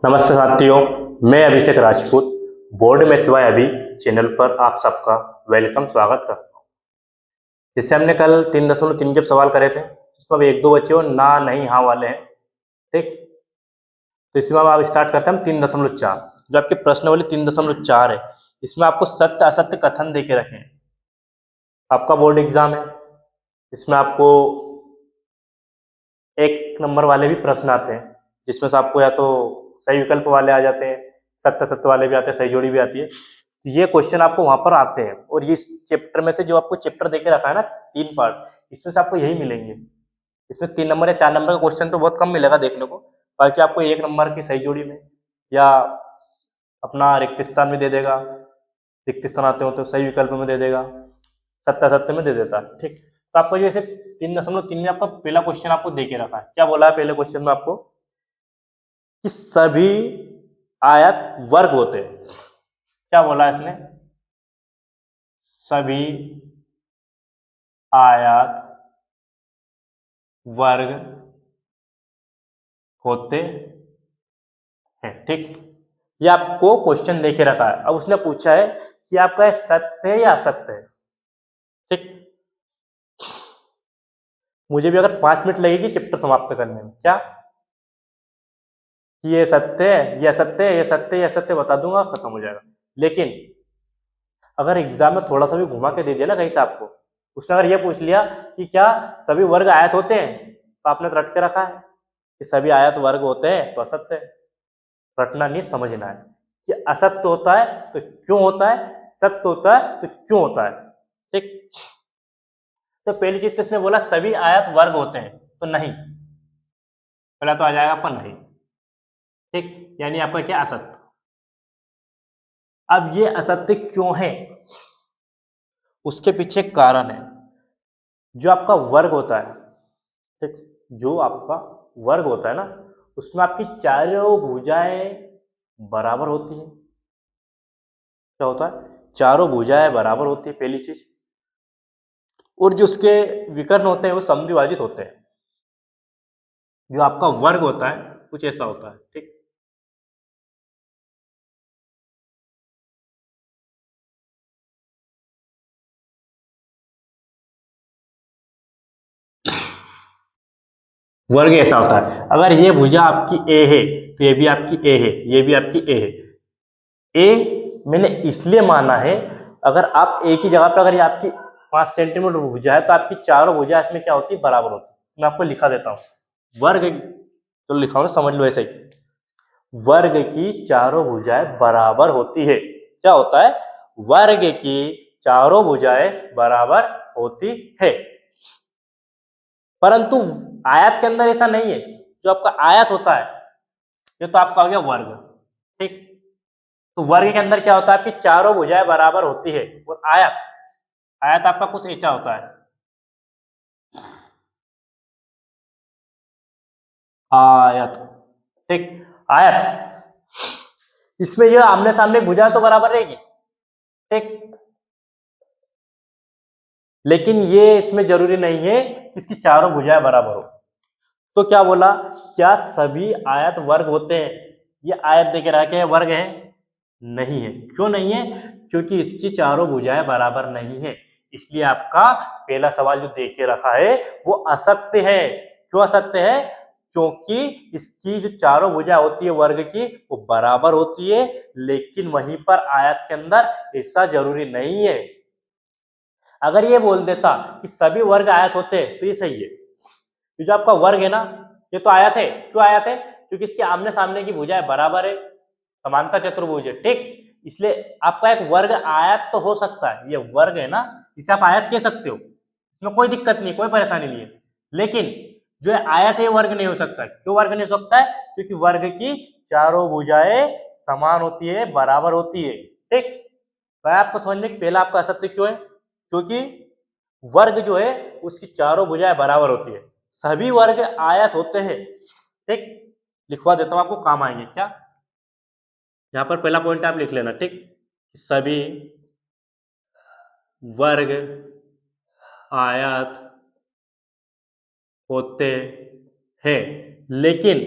नमस्ते साथियों, मैं अभिषेक राजपूत बोर्ड में सिवाय अभी चैनल पर आप सबका वेलकम स्वागत करता हूँ। जिससे हमने कल 3.3 के सवाल करे थे, जिसमें अब एक दो बच्चे ना नहीं हाँ वाले हैं। ठीक, तो इसमें अब आप स्टार्ट करते हैं हम 3.4। जो आपके प्रश्न वाली 3.4 है, इसमें आपको सत्य असत्य कथन दे के रखे हैं। आपका बोर्ड एग्जाम है, इसमें आपको एक नंबर वाले भी प्रश्न आते हैं, जिसमें से आपको या तो सही विकल्प वाले आ जाते हैं, सत्य सत्य वाले भी आते हैं, सही जोड़ी भी आती है। तो ये क्वेश्चन आपको वहां पर आते हैं, और ये चैप्टर में से जो आपको चैप्टर देके रखा है ना 3 पार्ट, इसमें से आपको यही मिलेंगे। इसमें 3 नंबर या 4 नंबर का क्वेश्चन तो बहुत कम मिलेगा देखने को, बाकी आपको 1 नंबर की सही जोड़ी में या अपना रिक्त स्थान में दे देगा, रिक्त स्थान आते हो तो सही विकल्प में दे देगा, सत्य सत्य में दे देता है। ठीक, तो आपको जैसे 3.3 में आपका पहला क्वेश्चन आपको दे के रखा है। क्या बोला है पहले क्वेश्चन में आपको कि सभी आयत वर्ग होते हैं। क्या बोला है इसने? सभी आयत वर्ग होते हैं। ठीक, ये आपको क्वेश्चन देके रखा है। अब उसने पूछा है कि आपका सत्य है या असत्य है। ठीक, मुझे भी अगर 5 मिनट लगेगी चैप्टर समाप्त करने में, क्या ये सत्य है, ये असत्य है, ये सत्य है, ये असत्य बता दूंगा, खत्म हो जाएगा। लेकिन अगर एग्जाम में थोड़ा सा भी घुमा के दे दिया ना कहीं से आपको, उसने अगर ये पूछ लिया कि क्या सभी वर्ग आयत होते हैं, तो आपने तो रट के रखा है कि सभी आयत वर्ग होते हैं, तो असत्य है। रटना नहीं, समझना है कि असत्य होता है तो क्यों होता है, सत्य होता है तो क्यों होता है। ठीक, तो पहली चीज तो इसने बोला सभी आयत वर्ग होते हैं, तो नहीं, पहला तो आ जाएगा आपका नहीं। ठीक, यानी आपका क्या असत्य। अब ये असत्य क्यों है, उसके पीछे कारण है। जो आपका वर्ग होता है, ठीक, जो आपका वर्ग होता है ना, उसमें आपकी चारों भुजाएं बराबर होती है। क्या होता है? चारों भुजाएं बराबर होती है, पहली चीज। और जो उसके विकर्ण होते हैं वो समद्विभाजित होते हैं। जो आपका वर्ग होता है कुछ ऐसा होता है। ठीक, वर्ग ऐसा होता है, अगर ये भुजा आपकी ए है तो ये भी आपकी ए है, ये भी आपकी ए है। ए मैंने इसलिए माना है, अगर आप ए की जगह पर अगर ये आपकी 5 सेंटीमीटर भुजा है, तो आपकी चारों भुजा इसमें क्या होती है, बराबर होती है। मैं आपको लिखा देता हूं, वर्ग तो लिखा हूं, समझ लो ऐसे ही। वर्ग की चारों भुजाएं बराबर होती है। क्या होता है? वर्ग की चारों भुजाएं बराबर होती है। परंतु आयत के अंदर ऐसा नहीं है। जो आपका आयत होता है, ये तो आपका हो गया वर्ग। ठीक, तो वर्ग के अंदर क्या होता है, आपकी चारों भुजाएं बराबर होती है। और आयत, आयत आपका कुछ ऐसा होता है, आयत। ठीक, आयत, इसमें ये आमने सामने भुजा तो बराबर रहेगी। ठीक, लेकिन ये इसमें जरूरी नहीं है कि इसकी चारों भुजाएं बराबर हो। तो क्या बोला, क्या सभी आयत वर्ग होते हैं? ये आयत देखे रहा है वर्ग है? नहीं है। क्यों नहीं है? क्योंकि इसकी चारों भुजाएं बराबर नहीं है। इसलिए आपका पहला सवाल जो दे के रखा है वो असत्य है। क्यों असत्य है? क्योंकि इसकी जो चारों भुजाएं होती है वर्ग की, वो बराबर होती है। लेकिन वहीं पर आयत के अंदर ऐसा जरूरी नहीं है। अगर ये बोल देता कि सभी वर्ग आयत होते हैं, तो ये सही है। ये जो आपका वर्ग है ना, ये तो आयत है। क्यों आयत है? क्योंकि इसके आमने सामने की भुजाएं बराबर है, समांतर चतुर्भुज है। ठीक, इसलिए आपका एक वर्ग आयत तो हो सकता है। ये वर्ग है ना, इसे आप आयत कह सकते हो, इसमें कोई दिक्कत नहीं, कोई परेशानी नहीं है। लेकिन जो है आयत है, ये वर्ग नहीं हो सकता। क्यों वर्ग नहीं हो सकता है? क्योंकि वर्ग की चारों भुजाएं समान होती है, बराबर होती है। ठीक, तो आपको समझने की पहला आपका असत्य क्यों है? क्योंकि वर्ग जो है उसकी चारों भुजाएं बराबर होती है। सभी वर्ग आयत होते हैं। ठीक, लिखवा देता हूं, आपको काम आएंगे। क्या, यहां पर पहला पॉइंट आप लिख लेना। ठीक, सभी वर्ग आयत होते हैं, लेकिन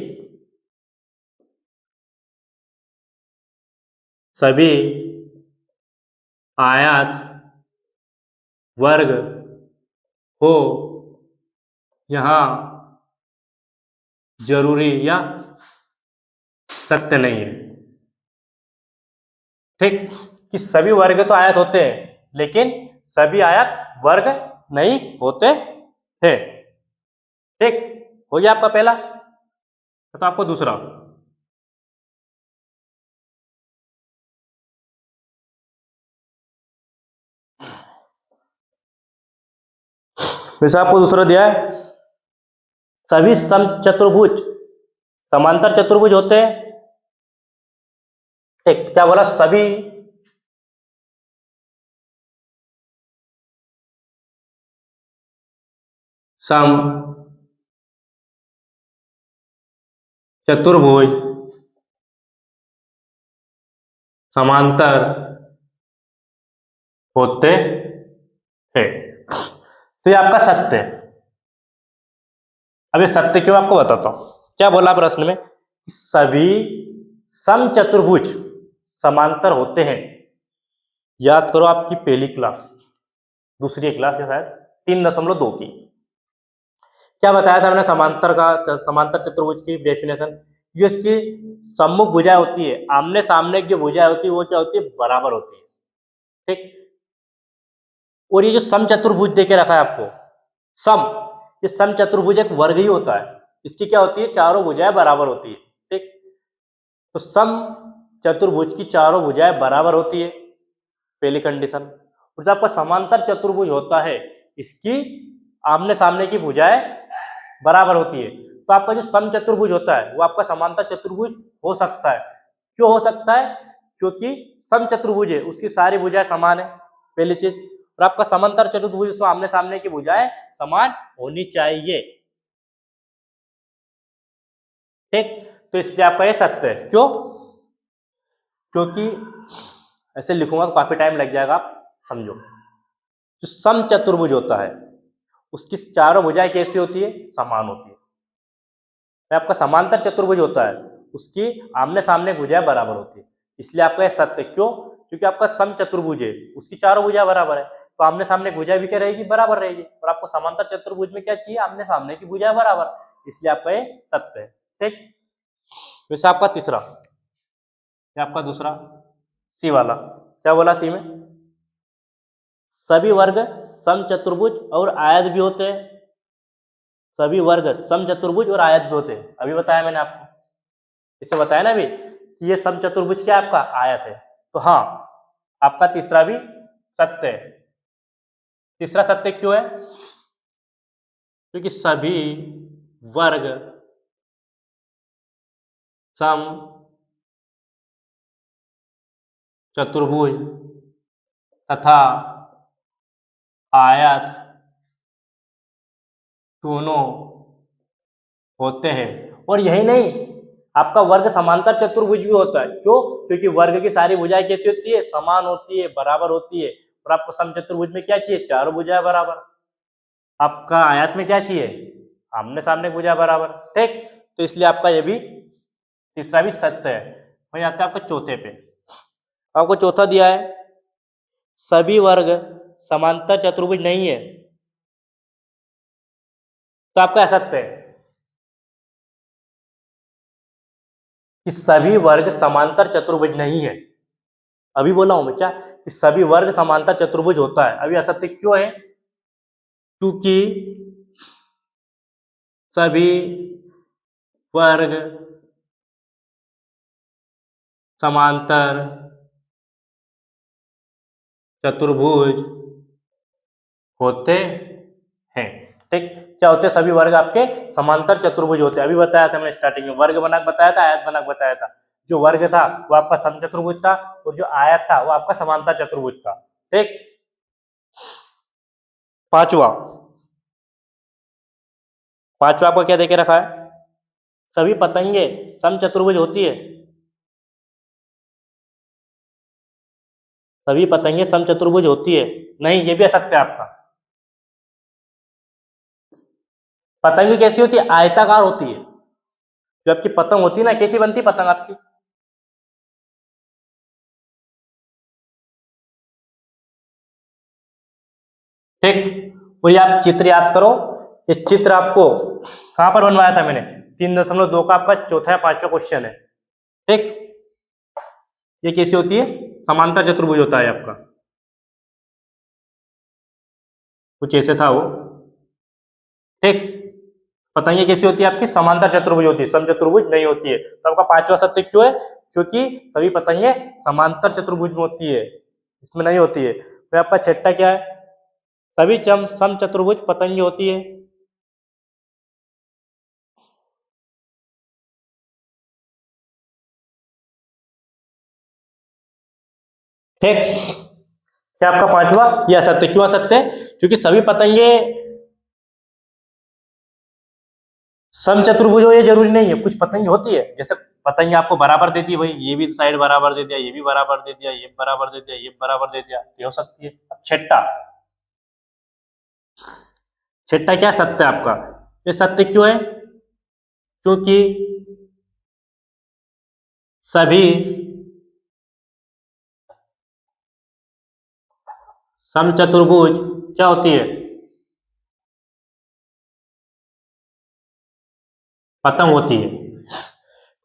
सभी आयत वर्ग हो यहाँ जरूरी या सत्य नहीं है। ठीक, कि सभी वर्ग तो आयत होते हैं लेकिन सभी आयत वर्ग नहीं होते हैं। ठीक, हो गया आपका पहला। तो आपको दूसरा, वैसे आपको दूसरा दिया है, सभी समचतुर्भुज समांतर चतुर्भुज होते हैं। ठीक, क्या बोला, सभी सम चतुर्भुज समांतर होते हैं। तो ये आपका सत्य है। अब ये सत्य क्यों आपको बताता हूं। क्या बोला प्रश्न में, सभी समचतुर्भुज समांतर होते हैं। याद करो आपकी पहली क्लास, दूसरी क्लास या शायद 3.2 की, क्या बताया था मैंने समांतर का, समांतर चतुर्भुज की डेफिनेशन। जो इसकी सम्मुख भुजाएं होती है, आमने सामने की जो भुजाएं होती है वो क्या होती है, बराबर होती है। ठीक, और ये जो समचतुर्भुज देके रखा है आपको, सम, ये समचतुर्भुज एक वर्ग ही होता है। इसकी क्या होती है, चारों भुजाएं बराबर होती है। ठीक, तो सम चतुर्भुज की चारों भुजाएं बराबर होती है, पहली कंडीशन। और जब आपका समांतर चतुर्भुज होता है, इसकी आमने सामने की भुजाएं बराबर होती है। तो आपका जो समचतुर्भुज होता है वो आपका समांतर चतुर्भुज हो सकता है। क्यों हो सकता है, क्योंकि समचतुर्भुज है उसकी सारी भुजाएं समान है, पहली चीज। और आपका समांतर चतुर्भुज उसमें आमने सामने की भुजाएं समान होनी चाहिए। ठीक, तो इसलिए आपका ये सत्य है। क्यों, क्योंकि ऐसे लिखूंगा तो काफी टाइम लग जाएगा, आप समझो। जो समचतुर्भुज होता है उसकी चारों भुजाएं कैसी होती है, समान होती है। आपका समांतर चतुर्भुज होता है उसकी आमने सामने भुजाएं बराबर होती है। इसलिए आपका यह सत्य। क्यों, क्योंकि आपका सम चतुर्भुज है उसकी चारों भुजाएं बराबर है, तो आमने सामने भुजाएं भी क्या रहेगी, बराबर रहेगी। और आपको समांतर चतुर्भुज में क्या चाहिए, आमने सामने की भुजाएं बराबर, इसलिए आपका ये सत्य है। ठीक, वैसे आपका तीसरा, ये आपका दूसरा सी वाला, क्या बोला सी में, सभी वर्ग समचतुर्भुज और आयत भी होते हैं। सभी वर्ग समचतुर्भुज और आयत भी होते हैं, अभी बताया मैंने आपको, इसमें बताया ना अभी कि ये समचतुर्भुज क्या आपका आयत है। तो हाँ, आपका तीसरा भी सत्य है। तीसरा सत्य क्यों है, क्योंकि सभी वर्ग सम चतुर्भुज तथा आयत दोनों होते हैं। और यही नहीं, आपका वर्ग समांतर चतुर्भुज भी होता है। क्यों, क्योंकि वर्ग की सारी भुजाएं कैसी होती है, समान होती है, बराबर होती है। और आपको समचतुर्भुज में क्या चाहिए, चारों भुजाएं बराबर। आपका आयत में क्या चाहिए, आमने सामने भुजा बराबर। ठीक, तो इसलिए आपका ये भी तीसरा भी सत्य है। वही आता है आपको चौथे पे, आपको चौथा दिया है, सभी वर्ग समांतर चतुर्भुज नहीं है। तो आपका असत्य है कि सभी वर्ग समांतर चतुर्भुज नहीं है। अभी बोला हूं मैं क्या, कि सभी वर्ग समांतर चतुर्भुज होता है। अभी असत्य क्यों है, क्योंकि सभी वर्ग समांतर चतुर्भुज होते हैं। ठीक, क्या होते हैं, सभी वर्ग आपके समांतर चतुर्भुज होते हैं। अभी बताया था मैंने स्टार्टिंग में, वर्ग बनाक बताया था, आयत बनाक बताया था। जो वर्ग था वो आपका समचतुर्भुज था और जो आयत था वो आपका समांतर चतुर्भुज था। ठीक, पांचवा, पांचवा आपको क्या देके रखा है, सभी पतंगे समचतुर्भुज होती है। सभी पतंगे समचतुर्भुज होती है, नहीं, ये भी असत्य है आपका। पतंग कैसी होती है, आयताकार होती है। जो आपकी पतंग होती है ना, कैसी बनती है पतंग आपकी, ठीक। और ये आप चित्र याद करो, ये चित्र आपको कहां पर बनवाया था मैंने, 3.2 का आपका चौथा या पांचवा क्वेश्चन है। ठीक, ये कैसी होती है, समांतर चतुर्भुज होता है आपका, कुछ ऐसे था वो। ठीक, पतंगे कैसी होती है आपकी, समांतर चतुर्भुज होती है, समचतुर्भुज नहीं होती है। तो आपका पांचवा सत्य क्यों है, क्योंकि सभी पतंगे समांतर चतुर्भुज में होती है, इसमें नहीं होती है। तो आपका छठा क्या है, सभी समचतुर्भुज पतंगे होती है। ठीक, क्या आपका पांचवा ये असत्य, क्यों असत्य है, क्योंकि सभी पतंगे समचतुर्भुज हो ये जरूरी नहीं है, कुछ पतंगे होती है, जैसे पतंगे आपको बराबर देती है, भाई ये भी साइड बराबर दे दिया, ये भी बराबर दे दिया, ये बराबर दे दिया, ये बराबर दे दिया, ये हो सकती है। अब छठा, छठा क्या सत्य है आपका, ये सत्य क्यों है, क्योंकि सभी समचतुर्भुज क्या होती है, पतंग होती है।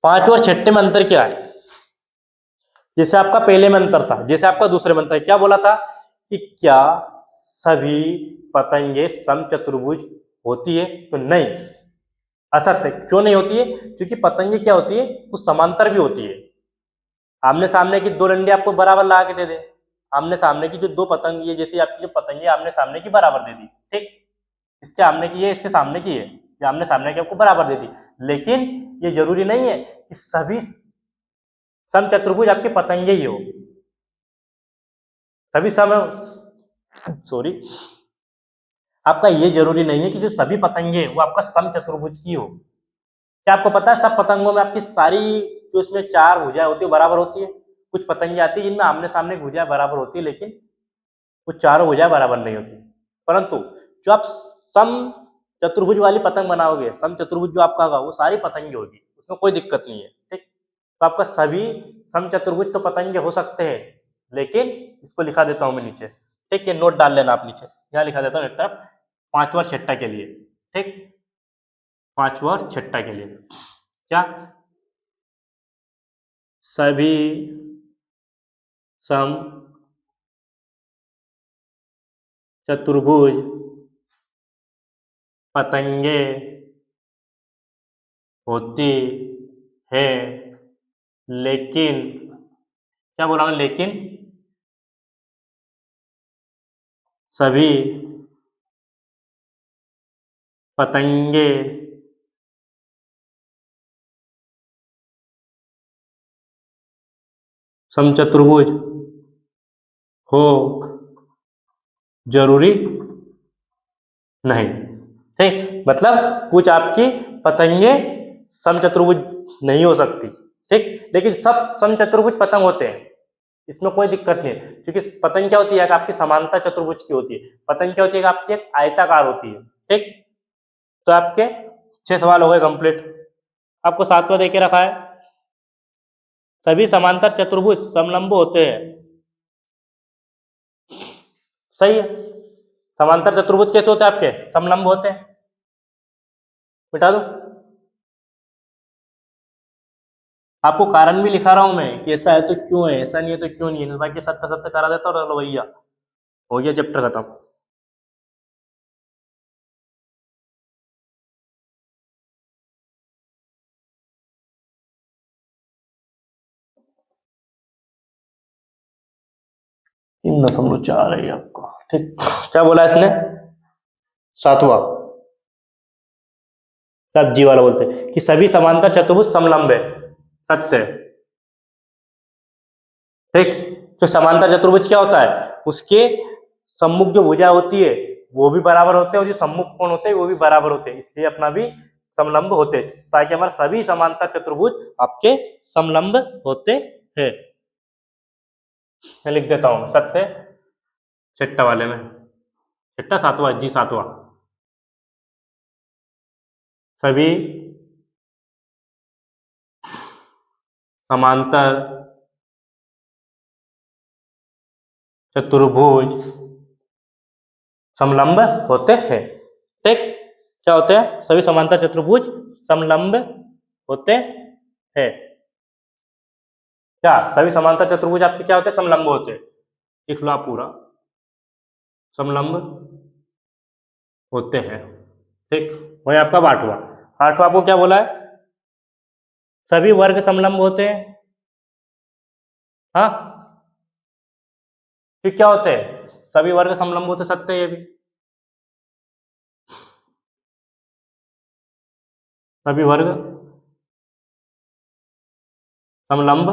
पांचवें और छठे में अंतर क्या है, जैसे आपका पहले में अंतर था, जैसे आपका दूसरे में अंतर, क्या बोला था कि क्या सभी पतंगे समचतुर्भुज होती है, तो नहीं, असत्य। क्यों नहीं होती है, क्योंकि पतंगे क्या होती है, कुछ समांतर भी होती है। आमने सामने की दो डंडे आपको बराबर लगा के दे दे, आमने सामने की जो दो पतंग, ये जैसे आपकी जो पतंगे आमने सामने की बराबर दे दी, ठीक, इसके आमने की है, इसके सामने की है, ये आमने सामने की आपको बराबर दे दी, लेकिन ये जरूरी नहीं है कि सभी समचतुर्भुज आपके पतंगे ही हो, सभी सम सॉरी, आपका ये जरूरी नहीं है कि जो सभी पतंगे वो आपका समचतुर्भुज की हो। क्या आपको पता है सब पतंगों में आपकी सारी जो इसमें चार भुजाएं होती है बराबर होती है, कुछ पतंगे आती है जिनमें आमने सामने भुजाएं बराबर होती है, लेकिन वो चारों भुजाएं बराबर नहीं होती। परंतु जो आप सम चतुर्भुज वाली पतंग बनाओगे, सम चतुर्भुज जो आपका होगा वो सारी पतंगे होगी, उसमें कोई दिक्कत नहीं है। ठीक, तो आपका सभी सम चतुर्भुज तो पतंगे हो सकते हैं, लेकिन इसको लिखा देता हूं मैं नीचे। ठीक है, नोट डाल लेना आप नीचे, यहाँ लिखा देता हूँ एक तरफ, पांचवा और छठा के लिए। ठीक, पांचवा और छठा के लिए क्या, सभी सम चतुर्भुज पतंगे होती है, लेकिन क्या बोला मैं, लेकिन सभी पतंगे समचतुर्भुज हो जरूरी नहीं। ठीक, मतलब कुछ आपकी पतंगे समचतुर्भुज नहीं हो सकती, ठीक, लेकिन सब समचतुर्भुज पतंग होते हैं, इसमें कोई दिक्कत नहीं है, क्योंकि पतंग क्या होती है, आपकी समांतर चतुर्भुज की होती है, पतंग क्या होती है, आपकी एक आयताकार होती है। ठीक, तो आपके 6 सवाल हो गए कंप्लीट। आपको सातवां देके रखा है, सभी समांतर चतुर्भुज समलंब होते हैं। सही है, समांतर चतुर्भुज कैसे होते हैं, आपके समलंब होते हैं। मिटा दो, आपको कारण भी लिखा रहा हूं मैं कि ऐसा है तो क्यों है, ऐसा नहीं है तो क्यों नहीं है, बाकी सत्य सत्य करा देता और चलो भैया हो गया चैप्टर खत्म। तीन दशमलव चार है आपको। ठीक, क्या बोला इसने, सातवां, तब जी वाला बोलते हैं कि सभी समांतर चतुर्भुज समलंब है, सत्य है। ठीक, तो समांतर चतुर्भुज क्या होता है, उसके सम्मुख जो भुजा होती है वो भी बराबर होते हैं, और जो सम्मुख कोण होते हैं वो भी बराबर होते हैं, इसलिए अपना भी समलंब होते हैं, ताकि हमारे सभी समांतर चतुर्भुज आपके समलंब होते हैं। मैं लिख देता हूं सत्य, छठा वाले में, छठा सातवां जी, सातवां, सभी समांतर चतुर्भुज समलंब होते हैं। ठीक, क्या होते हैं? सभी समांतर चतुर्भुज समलंब होते हैं। क्या सभी समांतर चतुर्भुज आपके क्या होते हैं? समलंब होते हैं। लिख लो आप पूरा, समलंब होते हैं। ठीक, वही आपका आठवां। आठवां आपको क्या बोला है? सभी वर्ग समलंब होते हैं। हाँ, फिर क्या होते हैं? सभी वर्ग समलंब होते, सत्य है ये भी। सभी वर्ग समलंब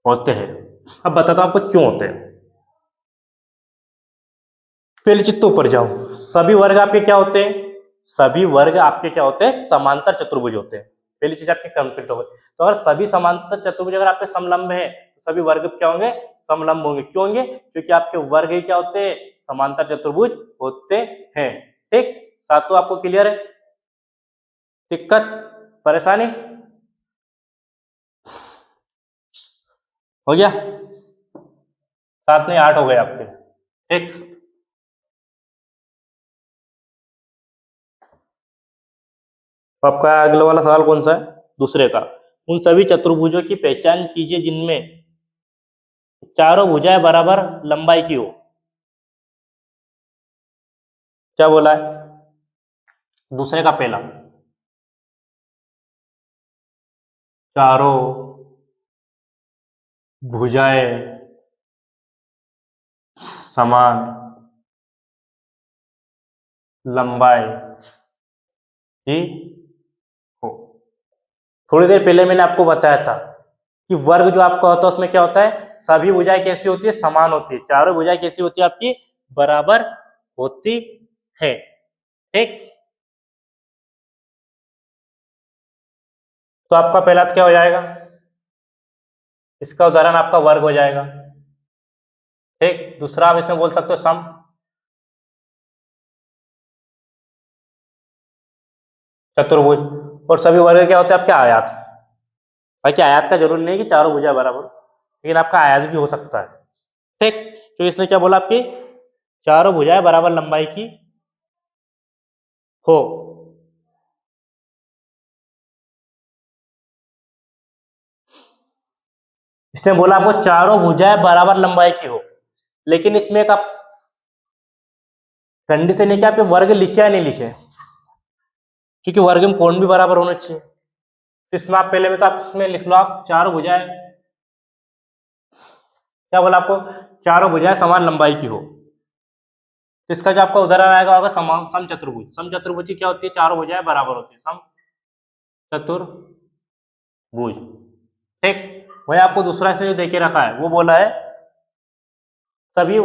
होते हैं। अब बताता हूं आपको क्यों होते हैं। पहले चित्तों पर जाओ। सभी वर्ग आपके क्या होते हैं? सभी वर्ग आपके क्या होते हैं? समांतर चतुर्भुज होते हैं। पहली चीज आपकी कंप्लीट हो गई। तो अगर सभी समांतर चतुर्भुज अगर आपके समलंब है तो सभी वर्ग क्या होंगे? समलंब होंगे। क्यों होंगे? क्योंकि आपके वर्ग ही क्या होते हैं? समांतर चतुर्भुज होते हैं। ठीक, सातों आपको क्लियर है? दिक्कत, परेशानी हो गया? सात नहीं, आठ हो गए आपके। ठीक, तो आपका अगला वाला सवाल कौन सा है? दूसरे का। उन सभी चतुर्भुजों की पहचान कीजिए जिनमें चारों भुजाएं बराबर लंबाई की हो। क्या बोला है? दूसरे का पहला, चारों भुजाएं समान लंबाई की हो। थोड़ी देर पहले मैंने आपको बताया था कि वर्ग जो आपका होता है उसमें क्या होता है? सभी भुजाएं कैसी होती है? समान होती है। चारों भुजाएं कैसी होती है आपकी? बराबर होती है। ठीक, तो आपका पहला क्या हो जाएगा? इसका उदाहरण आपका वर्ग हो जाएगा। ठीक, दूसरा आप इसमें बोल सकते हो सम। चतुर्भुज। और सभी वर्ग क्या होते हैं आपके? आयात। भाई क्या आयात का जरूरी नहीं कि चारों भुजा बराबर, लेकिन आपका आयात भी हो सकता है। ठीक, तो इसने क्या बोला आपकी? चारों भुजाएं बराबर लंबाई की हो। इसने बोला आपको चारों भुजाएं बराबर लंबाई की हो, लेकिन इसमें एक आप कंडीशन है कि आप ये वर्ग लिखे या नहीं लिखे, क्योंकि वर्ग में कोण भी बराबर होना चाहिए। तो इसमें आप पहले में तो आप इसमें लिख लो, आप चारों भुजाएं, क्या बोला आपको? चारों भुजाएं समान लंबाई की हो। तो इसका जो आपका उदाहरण आएगा होगा सम चतुर्भुज। सम चतुर्भुज की क्या होती है? चारों भुजाएं बराबर होती है। सम चतुर्भुज। ठीक, वही आपको दूसरा इसने जो देके रखा है वो बोला है सभी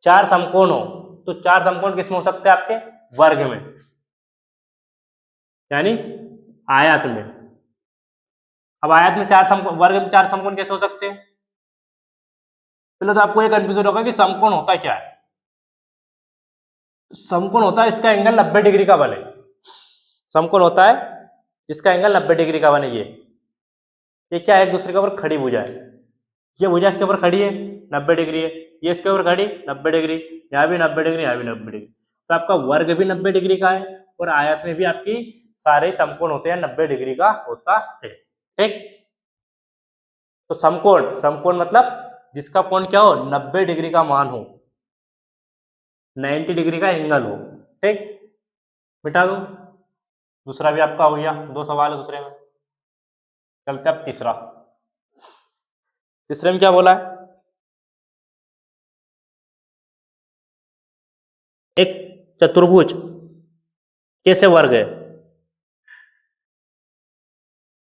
चार समकोण हो। तो चार समकोण किसमें हो सकते हैं? आपके वर्ग में, यानी आयत में। अब आयत में चार समकोण, वर्ग में चार समकोण कैसे हो सकते हैं? पहले तो आपको ये कंफ्यूजन होगा कि समकोण होता क्या है। समकोण होता है इसका एंगल 90 डिग्री का बने। समकोण होता है इसका एंगल 90 डिग्री का बने। ये क्या है? एक दूसरे के ऊपर खड़ी भुजा है। ये भुजा इसके ऊपर खड़ी है, 90 डिग्री है। ये इसके ऊपर खड़ी, 90 डिग्री। यहाँ भी 90 डिग्री, यहाँ भी 90 डिग्री। तो आपका वर्ग भी 90 डिग्री का है और आयत में भी आपकी सारे समकोण होते हैं 90 डिग्री का होता है। ठीक, तो समकोण, समकोण मतलब जिसका कोण क्या हो? 90 डिग्री का मान हो, 90 डिग्री का एंगल हो। ठीक, मिटा दो। दूसरा भी आपका हो गया, दो सवाल है दूसरे में। चलते अब तीसरा। तीसरे में क्या बोला है? एक चतुर्भुज कैसे वर्ग है?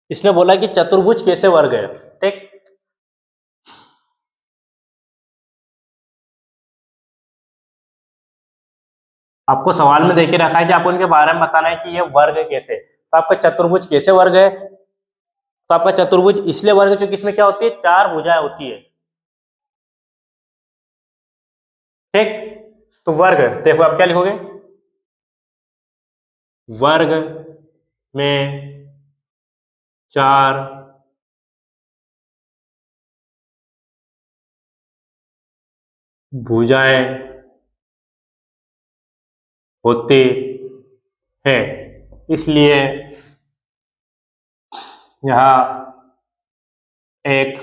इसने बोला कि चतुर्भुज कैसे वर्ग है। ठीक, आपको सवाल में देके रखा है कि आपको इनके बारे में बताना है कि ये वर्ग कैसे। तो आपका चतुर्भुज कैसे वर्ग है? तो आपका चतुर्भुज इसलिए वर्ग है क्योंकि इसमें क्या होती है? चार भुजाएं होती है। ठीक, तो वर्ग देखो आप क्या लिखोगे? वर्ग में चार भुजाएं होती है, इसलिए यहाँ एक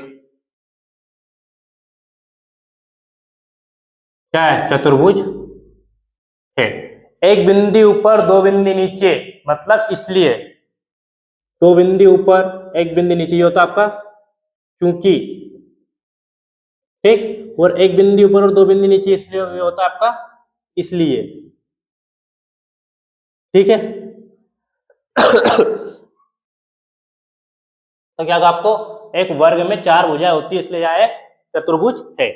क्या है, चतुर्भुज है। एक बिंदु ऊपर दो बिंदु नीचे, मतलब इसलिए दो बिंदु ऊपर एक बिंदु नीचे, ये होता है आपका क्योंकि, ठीक। और एक बिंदु ऊपर और दो बिंदु नीचे, इसलिए ये होता है आपका इसलिए, ठीक है। तो क्या होगा आपको, एक वर्ग में चार भुजाएं होती है, इसलिए यह एक चतुर्भुज है।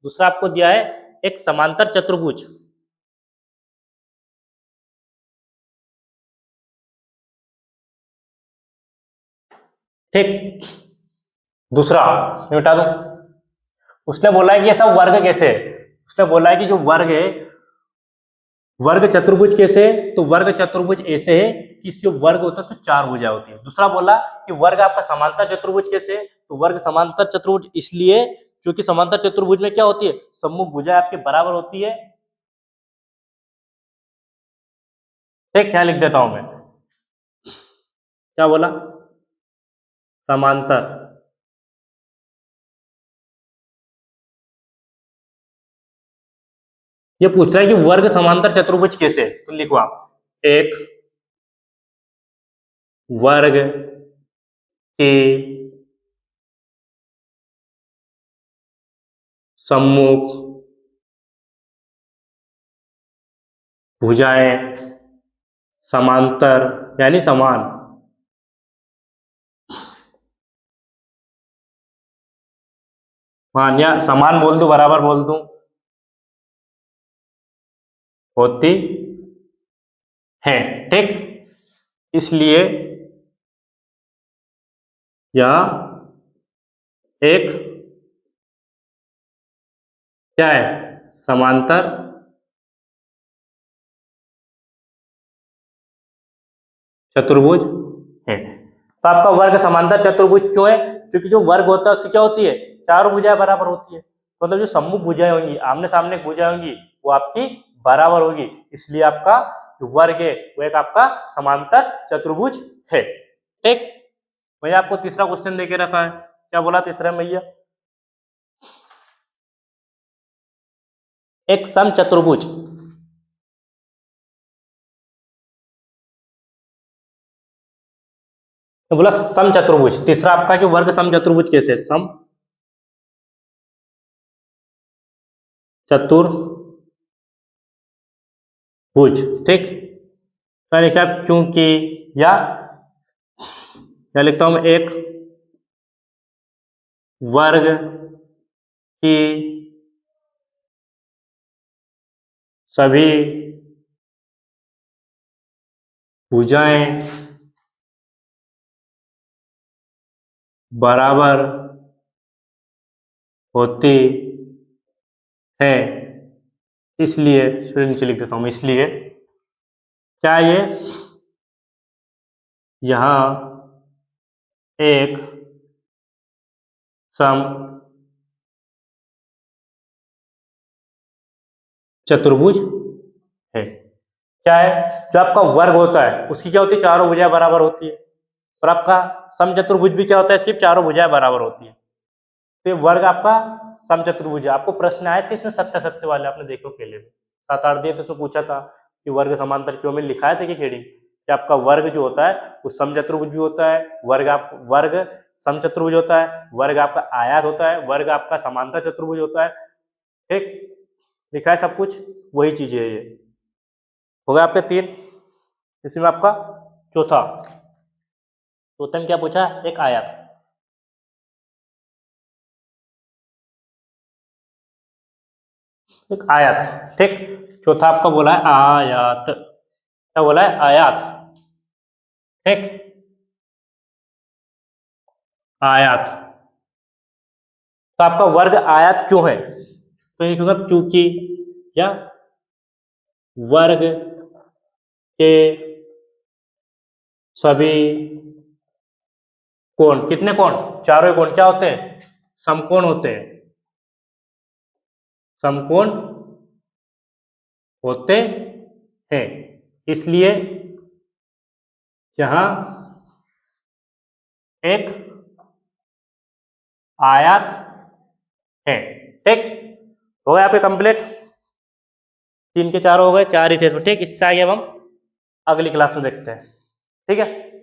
दूसरा आपको दिया है एक समांतर चतुर्भुज, ठीक। दूसरा मैं बता दूं, उसने बोला है कि ये सब वर्ग कैसे है। उसने बोला है कि जो वर्ग है, वर्ग चतुर्भुज कैसे है, तो वर्ग चतुर्भुज ऐसे है कि जो वर्ग होता है उसमें चार भुजाएं होती है। दूसरा बोला कि वर्ग आपका समांतर चतुर्भुज कैसे है, तो वर्ग समांतर चतुर्भुज इसलिए क्योंकि समांतर चतुर्भुज में क्या होती है, सम्मुख भुजाएं आपके बराबर होती है, ठीक। क्या लिख देता हूं मैं, क्या बोला, समांतर, ये पूछ रहा है कि वर्ग समांतर चतुर्भुज कैसे है, तो लिखो आप, एक वर्ग के सम्मुख भुजाएं समांतर यानी समान, मान या समान बोल दूं, बराबर बोल दूं, होती है, ठीक। इसलिए यह एक क्या है, समांतर चतुर्भुज है। तो आपका वर्ग समांतर चतुर्भुज क्यों है, क्योंकि जो वर्ग होता है उससे क्या होती है, चारों भुजाएं बराबर होती है। मतलब जो सम्मुख भुजाएं होंगी, आमने सामने भुजाएं होंगी, वो आपकी बराबर होगी, इसलिए आपका जो वर्ग है वो एक आपका समांतर चतुर्भुज है, ठीक। भैया आपको तीसरा क्वेश्चन देके रखा है, क्या बोला तीसरा में भैया, एक समचतुर्भुज, तो बोला समचतुर्भुज। तीसरा आपका कि वर्ग समचतुर्भुज कैसे, सम चतुर्भुज, ठीक। तो लिखा क्योंकि, या लिखता हूं मैं, एक वर्ग की सभी भुजाएं बराबर होती है, इसलिए, फिर नीचे लिख देता हूं मैं, इसलिए क्या ये यहां एक सम चतुर्भुज है। क्या है, जो आपका वर्ग होता है उसकी क्या होती है, चारों भुजाएं बराबर होती है, और आपका समचतुर्भुज भी क्या होता है, इसकी चारों भुजाएं बराबर होती है। तो ये वर्ग आपका समचतुर्भुज है। आपको प्रश्न आए थे इसमें सत्य सत्य वाले, आपने देखो पहले में 7-8 दिए थे, तो पूछा था कि वर्ग समांतर क्यों में लिखाया था कि खेड़ी, कि आपका वर्ग जो होता है वो समचतुर्भुज भी होता है, वर्ग समचतुर्भुज होता है, वर्ग आपका आयत होता है, वर्ग आपका समांतर चतुर्भुज होता है, ठीक। लिखा है सब कुछ, वही चीजें है ये। हो गया आपके 3। इसमें आपका चौथा, चौथे में क्या पूछा, एक आयत, एक आयत, ठीक। चौथा आपका बोला है आयत, क्या बोला है, आयत, ठीक। आयत, तो आपका वर्ग आयत क्यों है, तो ये लिखूंगा क्योंकि, या वर्ग के सभी कोण, कितने कोण, चारों कोण क्या होते हैं, समकोण होते हैं, समकोण होते हैं, इसलिए जहां एक आयत है। ठीक, हो गया आपके कंप्लीट, 3 के 4 हो गए, 4 ही थे। ठीक, इससे आगे अब हम अगली क्लास में देखते हैं। ठीक है।